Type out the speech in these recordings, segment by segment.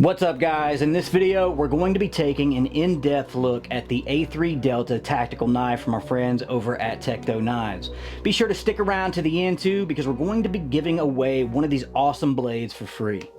What's up guys? In this video we're going to be taking an in-depth look at the A3 Delta tactical knife from our friends over at Tekto knives. Be sure to stick around to the end too, because we're going to be giving away one of these awesome blades for free.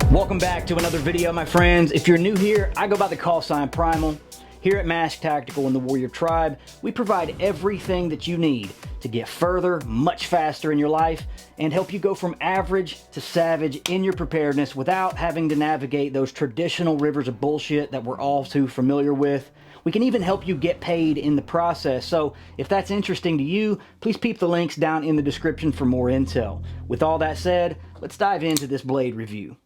Welcome back to another video, my friends. If you're new here, I go by the call sign Primal. Here at Mask Tactical in the Warrior Tribe, we provide everything that you need to get further, much faster in your life, and help you go from average to savage in your preparedness without having to navigate those traditional rivers of bullshit that we're all too familiar with. We can even help you get paid in the process. So if that's interesting to you, please peep the links down in the description for more intel. With all that said, let's dive into this blade review.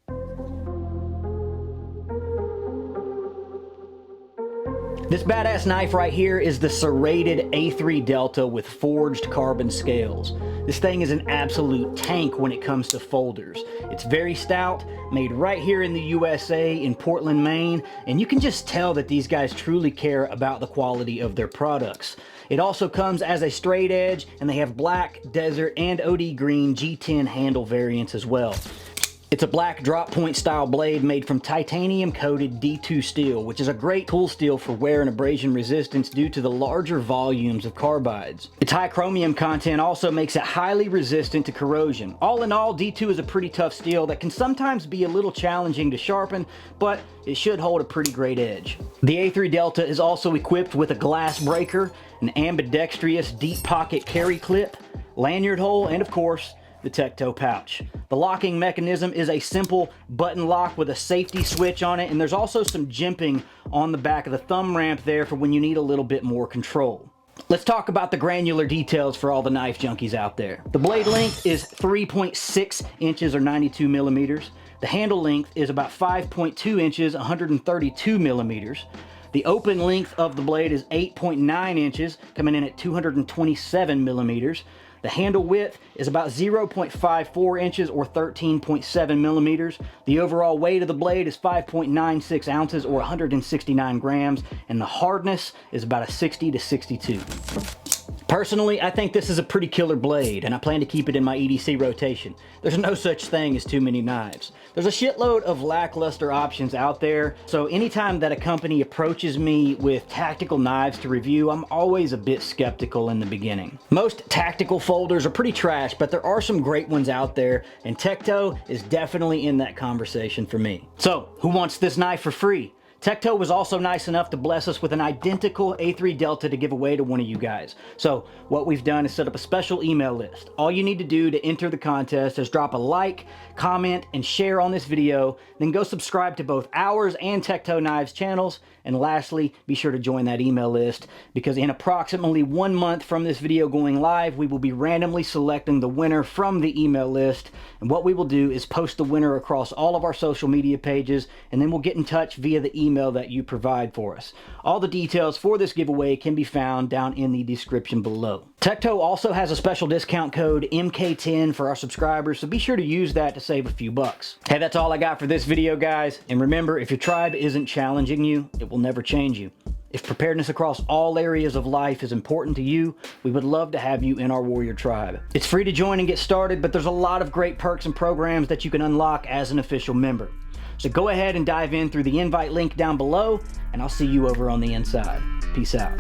This badass knife right here is the serrated A3 Delta with forged carbon scales. This thing is an absolute tank when it comes to folders. It's very stout, made right here in the USA in Portland, Maine, and you can just tell that these guys truly care about the quality of their products. It also comes as a straight edge, and they have black, desert, and OD green G10 handle variants as well. It's a black drop point style blade made from titanium coated D2 steel, which is a great tool steel for wear and abrasion resistance due to the larger volumes of carbides. Its high chromium content also makes it highly resistant to corrosion. All in all, D2 is a pretty tough steel that can sometimes be a little challenging to sharpen, but it should hold a pretty great edge. The A3 Delta is also equipped with a glass breaker, an ambidextrous deep pocket carry clip, lanyard hole, and of course, the Tekto pouch. The locking mechanism is a simple button lock with a safety switch on it, and there's also some jimping on the back of the thumb ramp there for when you need a little bit more control. Let's talk about the granular details for all the knife junkies out there. The blade length is 3.6 inches or 92 millimeters. The handle length is about 5.2 inches, 132 millimeters. The open length of the blade is 8.9 inches, coming in at 227 millimeters. The handle width is about 0.54 inches or 13.7 millimeters. The overall weight of the blade is 5.96 ounces or 169 grams, and the hardness is about a 60 to 62. Personally, I think this is a pretty killer blade, and I plan to keep it in my EDC rotation. There's no such thing as too many knives. There's a shitload of lackluster options out there, so anytime that a company approaches me with tactical knives to review, I'm always a bit skeptical in the beginning. Most tactical folders are pretty trash, but there are some great ones out there, and Tekto is definitely in that conversation for me. So, who wants this knife for free? Tekto was also nice enough to bless us with an identical A3 Delta to give away to one of you guys. So what we've done is set up a special email list. All you need to do to enter the contest is drop a like, comment, and share on this video, then go subscribe to both ours and Tekto Knives channels, and lastly, be sure to join that email list, because in approximately 1 month from this video going live, we will be randomly selecting the winner from the email list, and what we will do is post the winner across all of our social media pages, and then we'll get in touch via the email that you provide for us. All the details for this giveaway can be found down in the description below. Tekto also has a special discount code MK10 for our subscribers, so be sure to use that to save a few bucks. Hey, that's all I got for this video, guys. And remember, if your tribe isn't challenging you, it will never change you. If preparedness across all areas of life is important to you, we would love to have you in our Warrior Tribe. It's free to join and get started, but there's a lot of great perks and programs that you can unlock as an official member. So go ahead and dive in through the invite link down below, and I'll see you over on the inside. Peace out.